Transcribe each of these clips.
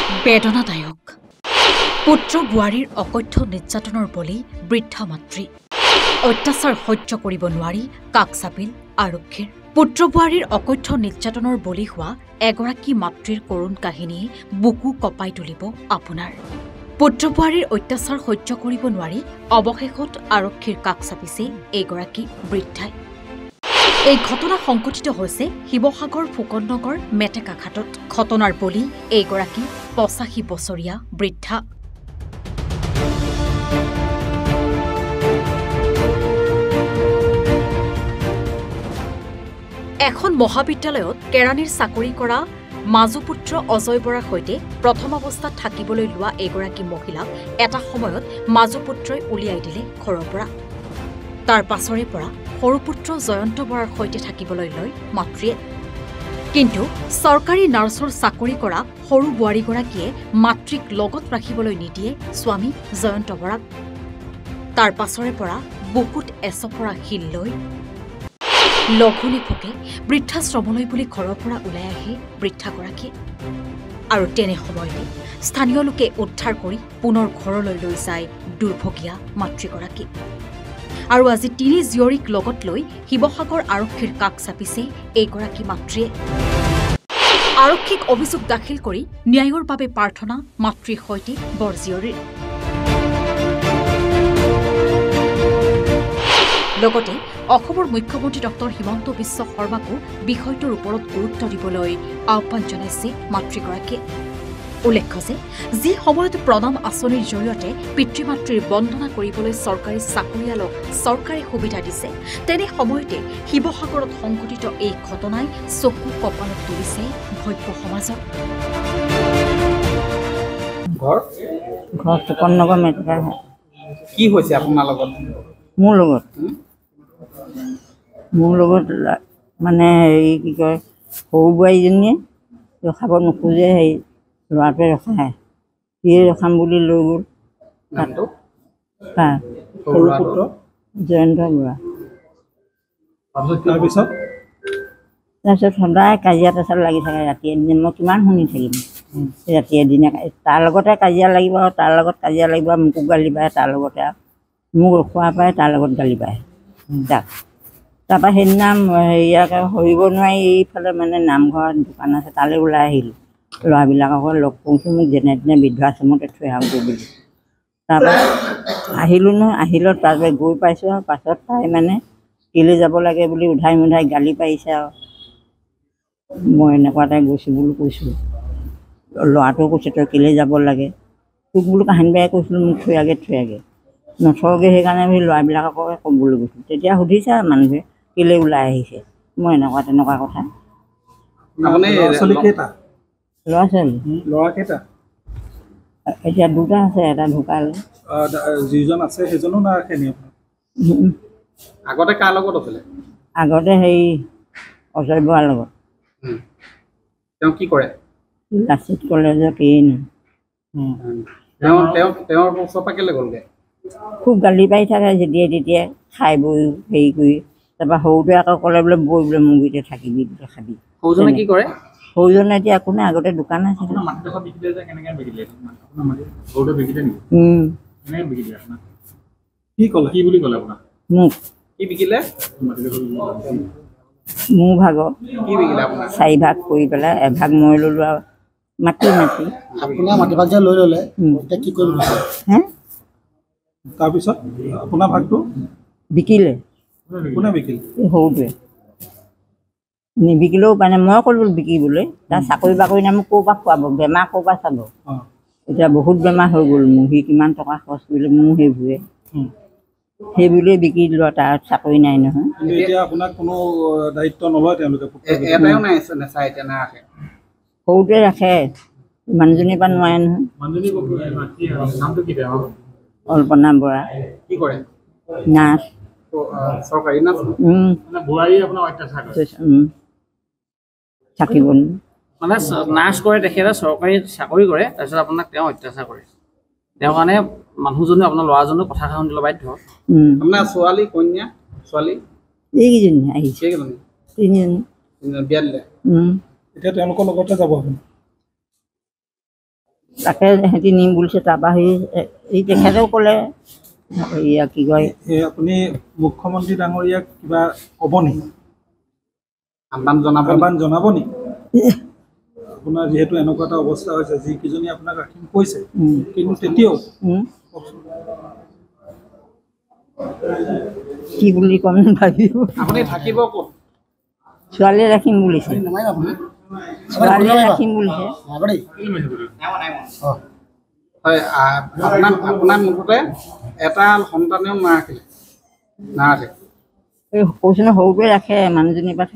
বেদনাদায়ক পুত্ৰ বোৱাৰীৰ অকথ্য নিৰ্যাতনৰ বলি বৃদ্ধা মাতৃ অত্যাচাৰ সহ্য কৰিব নোৱাৰি কাষ চাপিল আৰক্ষীৰ পুত্ৰ বোৱাৰীৰ অকথ্য নিৰ্যাতনৰ বলি হোৱা এগৰাকী মাতৃৰ কৰুণ কাহিনীয়ে বুকু কঁপাই তুলিব আপোনাৰ পুত্ৰ বোৱাৰীৰ অত্যাচাৰ সহ্য কৰিব নোৱাৰি অৱশেষত আৰক্ষীৰ কাষ চাপিছে এইগৰাকী বৃদ্ধাই এই ঘটনা সংঘটিত হৈছে শিৱসাগৰ ফুকননগৰ মেটেকাঘাটত ঘটনাৰ বলি এইগৰাকী ৮৫ বছৰীয়া বৃদ্ধা এখন মহাবিদ্যালয়ত কেৰাণীৰ চাকৰি কৰা মাজুপুত্ৰ অজয় বৰাৰ সৈতে প্ৰথম অৱস্থাত থাকিবলৈ লোৱা এইগৰাকী মহিলাক এটা সময়ত মাজুপুত্ৰই উলিয়াই দিলে ঘৰৰ পৰা তাৰ পাছৰে পৰা সৰু পুত্ৰ জয়ন্ত বৰাৰ সৈতে থাকিবলৈ লয় মাতৃয়ে কিন্তু চৰকাৰী নাৰ্ছৰ চাকৰি কৰা সৰু বোৱাৰীগৰাকীয়ে মাতৃক লগত ৰাখিবলৈ নিদিয়ে স্বামী জয়ন্ত বৰাক তাৰ পাছৰে পৰা বুকুত এচপৰা শিল লৈ লঘুনি ফুকে বৃদ্ধাশ্ৰমলৈ বুলি ঘৰৰ পৰা ওলাই আহে বৃদ্ধাগৰাকীয়ে আৰু তেনে সময়তে স্থানীয় লোকে উদ্ধাৰ কৰি পুনৰ ঘৰলৈ লৈ যায় দুৰ্ভগীয়া মাতৃগৰাকী আৰু আজি তিনি জীয়ৰীক লগত লৈ শিৱসাগৰ আৰক্ষীৰ কাষ চাপিছে এইগৰাকী মাতৃয়ে আৰক্ষীক অভিযোগ দাখিল কৰি ন্যায়ৰ বাবে প্ৰাৰ্থনা মাতৃৰ সৈতে বৰ জীয়ৰীৰ লগতে অসমৰ মুখ্যমন্ত্ৰী ডক্টৰ হিমন্ত বিশ্ব শৰ্মাকো বিষয়টোৰ ওপৰত গুৰুত্ব দিবলৈ আহ্বান জনাইছে মাতৃগৰাকীয়ে উল্লেখ্য যে যি সময়ত প্ৰণাম আঁচনিৰ জৰিয়তে পিতৃ মাতৃৰ বন্দনা কৰিবলৈ চৰকাৰী চাকৰিয়ালক চৰকাৰে সুবিধা দিছে তেনে সময়তে শিৱসাগৰত সংঘটিত এই ঘটনাই চকু কপালত তুলিছে ভব্য সমাজৰ ফুকননগৰ মেটেকাঘাট কি হৈছে আপোনাৰ লগত মোৰ লগত মানে হেৰি কি কয় সৰু বোৱাৰীজনীয়ে ৰখাব নোখোজে হেৰি ল'ৰাটোৱে ৰখায় সিয়ে ৰখাম বুলি লৈ গ'ল সৰু পুত্ৰ জয়ন্ত বৰা তাৰপিছত সদায় কাজিয়া পেচাল লাগি থাকে ৰাতিয়ে দিনে মই কিমান শুনি থাকিম ৰাতিয়ে দিনে তাৰ লগতে কাজিয়া লাগিব আৰু তাৰ লগত কাজিয়া লাগিব মোকো গালি পাৰে তাৰ লগতে মোক ৰখোৱা পায় তাৰ লগত গালি পাৰে তাৰপৰা সেইদিনা হেৰিয়াকে সৰিব নোৱাৰি এইফালে মানে নামঘৰ দোকান আছে তালৈ ওলাই আহিলোঁ ল'ৰাবিলাকক লগ কৰিছোঁ মোক যেনে তেনে বৃদ্ধাশ্ৰমতে থৈ আহোঁগৈ বুলি তাৰপৰা আহিলোঁ নহয় আহিলত তাৰপৰা গৈ পাইছোঁ আৰু পাছত তাই মানে কেলৈ যাব লাগে বুলি উধাই মুধাই গালি পাৰিছে আৰু মই এনেকুৱাতে গৈছোঁ বুলি কৈছোঁ ল'ৰাটোও কৈছে তই কেলৈ যাব লাগে তোক বোলো কাহিনী বেয়াই কৈছিলোঁ মোক থৈ আগে নথৰগৈ সেইকাৰণে আমি ল'ৰাবিলাককে ক'বলৈ গৈছোঁ তেতিয়া সুধিছে আৰু মানুহে কেলৈ ওলাই আহিছে মই এনেকুৱা তেনেকুৱা কথা ল'ৰা ছোৱালী ল'ৰা কেইটা এতিয়া দুটা আছে এটা ঢুকালে যিজন আছে সেইজনো নাৰাখে নি আগতে কাৰ লগত আছিলে আগতে হেৰি অজয় বৰাৰ লগত তেওঁ কি কৰে লাচিত কলেজৰ কেইনি তেওঁৰ ওচৰৰ পৰা কেলৈ গ'লগৈ খুব গালি পাৰি থাকে যেতিয়াই তেতিয়াই খাই বৈ হেৰি কৰি তাৰপৰা সৰুটোৱে আকৌ ক'লে বোলে বৈ বোলে মোৰ গুৰিতে থাকিবি বোলে খাবি সৰুজনে কি কৰে সৰুজনে এতিয়া একো নাই আগতে দোকান আছিলে মোক মোৰ ভাগৰ 4 ভাগ কৰি পেলাই এভাগ মই ল'লোঁ আৰু মাটি আপোনাৰ মাটিভাগ যে লৈ ল'লে এতিয়া কি কৰিব হে তাৰপিছত আপোনাৰ ভাগটো বিকিলে কোনে বিকিলে সৰুটোৱে নিবিকিলেও মানে মই ক'লোঁ বিকিবলৈ তাৰ চাকৰি বাকৰি নাই মোক ক'ৰ পৰা খুৱাব বেমাৰ ক'ৰ পৰা চাব এতিয়া বহুত বেমাৰ হৈ গ'ল মোৰ সি কিমান টকা খৰচ কৰিলে মোৰ সেইবোৰে বিকি দিলোঁ তাৰ চাকৰি নাই নহয় এতিয়া আপোনাক কোনো দায়িত্ব নলয় তেওঁলোকে সৰুটোৱে ৰাখে মানুহজনীৰ পৰা নোৱাৰে নহয় অল্পনা বৰা কি কৰে নাৰ্ছ চৰকাৰী নাৰ্ছ থাকিব মানে নাৰ্ছ কৰে তেখেতে চৰকাৰী চাকৰি কৰে তাৰপিছত আপোনাক তেওঁ অত্যাচাৰ কৰে তেওঁৰ কাৰণে মানুহজনে আপোনাৰ ল'ৰাজনক কথা শুনিবলৈ বাধ্য আপোনাৰ ছোৱালী কন্যা ছোৱালী এইকেইজনী আহিছে তিনিজনী বিয়া দিলে এতিয়া তেওঁলোকৰ লগতে যাব আপুনি তাকে সিহঁতি নিম বুলিছে। তাৰপৰা সেই তেখেতেও ক'লে এয়া কি কয় আপুনি মুখ্যমন্ত্ৰী ডাঙৰীয়াক কিবা ক'ব নেকি, আহ্বান জনাব নেকি? আপোনাৰ যিহেতু এনেকুৱা এটা অৱস্থা হৈছে, যিকেইজনী আপোনাক ৰাখিম কৈছে, কিন্তু তেতিয়াও কি বুলি ক'ম ভাবিব। আপুনি থাকিব ক'ত? ছোৱালীয়ে ৰাখিম বুলিছে, ছোৱালীয়ে ৰাখিম বুলিছে। হয়, আপোনাৰ মুঠতে এটা সন্তানেও নাৰাখে। এই কৈছোঁ নহয়, সৰুটোৱে ৰাখে, মানুহজনীৰ পৰা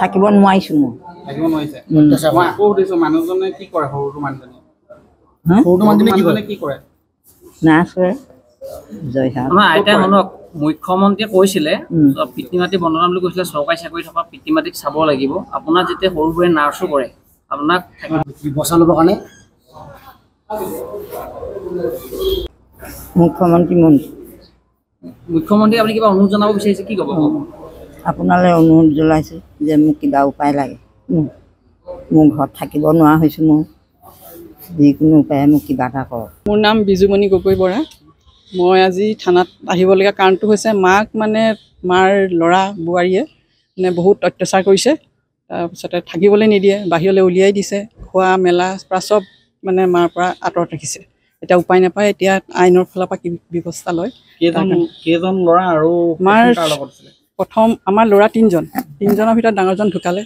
থাকিব নোৱাৰিছোঁ মই। থাকিব নোৱাৰিছে। মই আকৌ সুধিছোঁ, মানুহজনে কি কৰে? সৰুটো মানুহজনে কি কৰে? নাৰ্ছ কৰে। জয়সাগৰ আমাৰ আইতাই শুনক, মুখ্যমন্ত্ৰীয়ে কৈছিলে পিতৃ মাতৃ বন্দনা বুলি কৈছিলে, চৰকাৰী চাকৰি থকা পিতৃ মাতৃক চাব লাগিব। আপোনাৰ যেতিয়া সৰুবোৰে নাৰ্ছো কৰে, আপোনাক ব্যৱস্থা ল'বৰ কাৰণে মুখ্যমন্ত্ৰী আপুনি কিবা অনুৰোধ জনাব বিচাৰিছে, কি ক'ব? আপোনালৈ অনুৰোধ জনাইছোঁ যে মোক কিবা উপায় লাগে। মোৰ ঘৰত থাকিব নোৱাৰা হৈছোঁ, মই যিকোনো উপায়ে মোক কিবা এটা কৰক। মোৰ নাম বিজুমণি গগৈ বৰা। মই আজি থানাত আহিবলগীয়া কাৰণটো হৈছে, মাক মানে মাৰ ল'ৰা বোৱাৰীয়ে মানে বহুত অত্যাচাৰ কৰিছে। তাৰপিছতে থাকিবলৈ নিদিয়ে, বাহিৰলৈ উলিয়াই দিছে, খোৱা মেলা পৰা চব মানে মাৰ পৰা আঁতৰত ৰাখিছে। এতিয়া উপায় নাপায়, এতিয়া আইনৰ ফালৰ পৰা কি ব্যৱস্থা লয়। কেইজন ল'ৰা আৰু প্ৰথম আমাৰ ল'ৰা তিনিজনৰ ভিতৰত ডাঙৰজন ঢুকালে।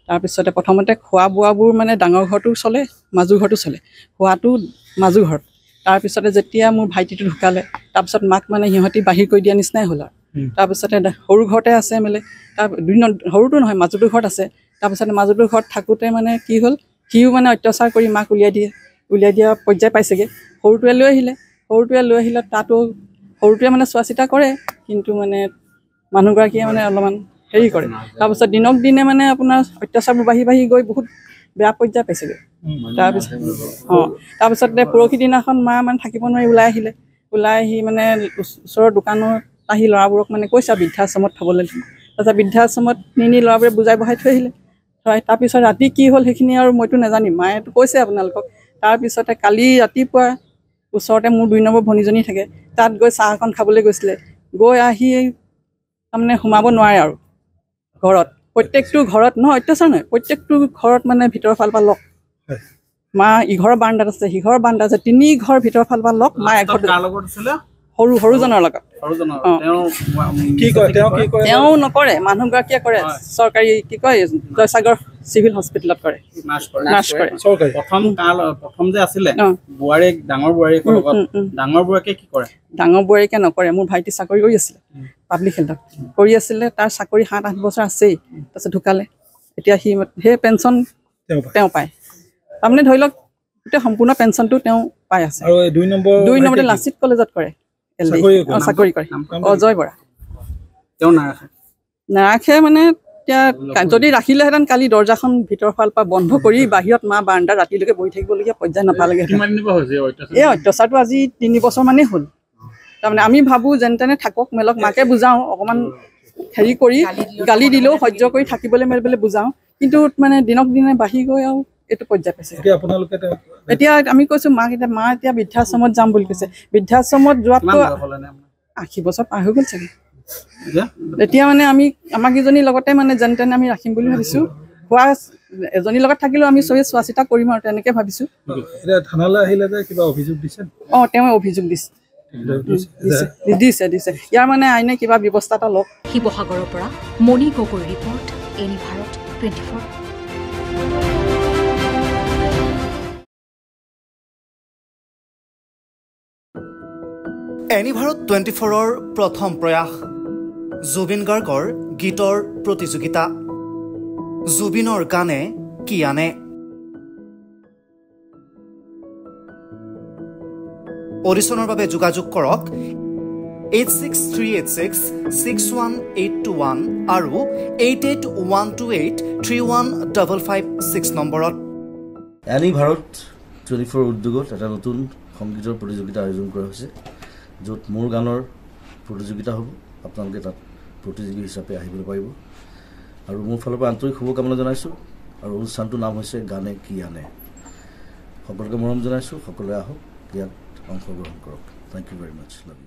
তাৰপিছতে প্ৰথমতে খোৱা বোৱাবোৰ মানে ডাঙৰ ঘৰটো চলে, মাজু ঘৰটো চলে, খোৱাটো মাজু ঘৰত। তাৰপিছতে যেতিয়া মোৰ ভাইটিটো ঢুকালে, তাৰপিছত মাক মানে সিহঁতি বাহিৰ কৰি দিয়া নিচিনাই হ'ল আৰু। তাৰপিছতে সৰু ঘৰতে আছে মেলে, সৰুটো নহয়, মাজুটোৰ ঘৰত আছে। তাৰপিছতে মাজুটোৰ ঘৰত থাকোঁতে মানে কি হ'ল, সিও মানে অত্যাচাৰ কৰি মাক উলিয়াই দিয়া পৰ্যায় পাইছেগৈ। সৰুটোৱে লৈ আহিলে, তাতো সৰুটোৱে মানে চোৱা চিতা কৰে, কিন্তু মানে মানুহগৰাকীয়ে মানে অলপমান হেৰি কৰে। তাৰপিছত দিনক দিনে মানে আপোনাৰ অত্যাচাৰবোৰ বাঢ়ি গৈ বহুত বেয়া পৰ্যায় পাইছেগৈ। তাৰপিছতে পৰহি দিনাখন মা মানে থাকিব নোৱাৰি ওলাই আহি মানে ওচৰৰ দোকানত আহি ল'ৰাবোৰক মানে কৈছে বৃদ্ধাশ্ৰমত থ'বলৈ। তাৰপিছত বৃদ্ধাশ্ৰমত নি ল'ৰাবোৰে বুজাই বঢ়াই থৈ আহিলে। তাৰপিছত ৰাতি কি হ'ল সেইখিনি আৰু মইতো নাজানিম, মায়েতো কৈছে আপোনালোকক। তাৰপিছতে কালি ৰাতিপুৱা ওচৰতে মোৰ 2 নম্বৰ ভনীজনী থাকে, তাত গৈ চাহ অকণ খাবলৈ গৈছিলে। গৈ আহি তাৰমানে সোমাব নোৱাৰে আৰু ঘৰত, প্ৰত্যেকটো ঘৰত নহয়, অত্যাচাৰ নহয়, প্ৰত্যেকটো ঘৰত মানে ভিতৰৰ ফালৰ পৰা লক। মা ইঘৰৰ বাৰাণ্ডাত আছে, সিঘৰৰ বাৰাণ্ডাত আছে, 3 ঘৰ ভিতৰৰ ফালৰ পৰা লক। মা এঘৰত সৰুজনৰ লগত। তেওঁ নকৰে, মানুহগৰাকীয়ে কৰে, চৰকাৰী কি কয় জয়সাগৰ চিভিল হস্পিটেলত কৰে, নাৰ্ছ কৰে। প্ৰথম যে আছিলে বোৱাৰীক, ডাঙৰ বোৱাৰীয়েকৰ লগত, ডাঙৰ বোৱাৰীকে কি কৰে? ডাঙৰ বোৱাৰীকে নকৰে। মোৰ ভাইটি চাকৰি কৰি আছিলে, পাব্লিক হেল্থত কৰি আছিলে। তাৰ চাকৰি 7-8 বছৰ আছেই, তাৰপিছত ঢুকালে। এতিয়া সেই পেঞ্চন তেওঁ পায়, তাৰমানে ধৰি লওক গোটেই সম্পূৰ্ণ পেঞ্চনটো তেওঁ পাই আছে। 2 নম্বৰতে লাচিত কলেজত কৰে, চাকৰি কৰে, অজয় বৰা। তেওঁ নাৰাখে মানে এতিয়া যদি ৰাখিলেহেঁতেন, কালি দৰ্জাখন ভিতৰৰ ফালৰ পৰা বন্ধ কৰি বাহিৰত মা বাৰাণ্ডাত ৰাতিলৈকে বহি থাকিবলগীয়া পৰ্যায় নাপালেগৈ। এই অত্যাচাৰটো আজি 3 বছৰমানেই হ'ল। তাৰমানে আমি ভাবোঁ যেন তেনে থাকক মেলক, মাকে বুজাওঁ, অকণমান হেৰি কৰি গালি দিলেও সহ্য কৰি থাকিবলৈ মেলিবলৈ বুজাওঁ, কিন্তু মানে দিনক দিনে বাঢ়ি গৈ আৰু এইটো পৰ্যায় পাইছে। এতিয়া আমি কৈছোঁ মা এতিয়া বৃদ্ধাশ্ৰমত যাম বুলি কৈছে। বৃদ্ধাশ্ৰমত যোৱাততো 80 বছৰ পাৰ হৈ গ'ল চাগে। এতিয়া মানে আমাক ইজনীৰ লগতে মানে যেন তেনে আমি ৰাখিম বুলি ভাবিছোঁ। খোৱা এজনীৰ লগত থাকিলেও আমি চবেই চোৱা চিতা কৰিম আৰু তেনেকৈ ভাবিছোঁ। তেওঁ অভিযোগ দিছে। ইয়াৰ মানে আইনে কিবা ব্যৱস্থা এটা লওক। শিৱসাগৰৰ পৰা মণি গগৈ ৰিপৰ্ট, এনি ভাৰত 24। এনি ভাৰত 24ৰ প্ৰথম প্ৰয়াস, জুবিন গাৰ্গৰ গীতৰ প্ৰতিযোগিতা। জুবিনৰ গানে কি আনে? অডিশ্যনৰ বাবে যোগাযোগ কৰক 8638661821 আৰু 8812831556 নম্বৰত। এনি ভাৰত 24 উদ্যোগত এটা নতুন সংগীতৰ প্ৰতিযোগিতা আয়োজন কৰা হৈছে, য'ত মোৰ গানৰ প্ৰতিযোগিতা হ'ব। আপোনালোকে তাত প্ৰতিযোগী হিচাপে আহিবলৈ পাৰিব আৰু মোৰ ফালৰ পৰা আন্তৰিক শুভকামনা জনাইছোঁ। আৰু অনুষ্ঠানটোৰ নাম হৈছে গানে কি আনে। সকলোকে মৰম জনাইছোঁ, সকলোৱে আহক, ইয়াত অংশগ্ৰহণ কৰক। Thank you very much, love U.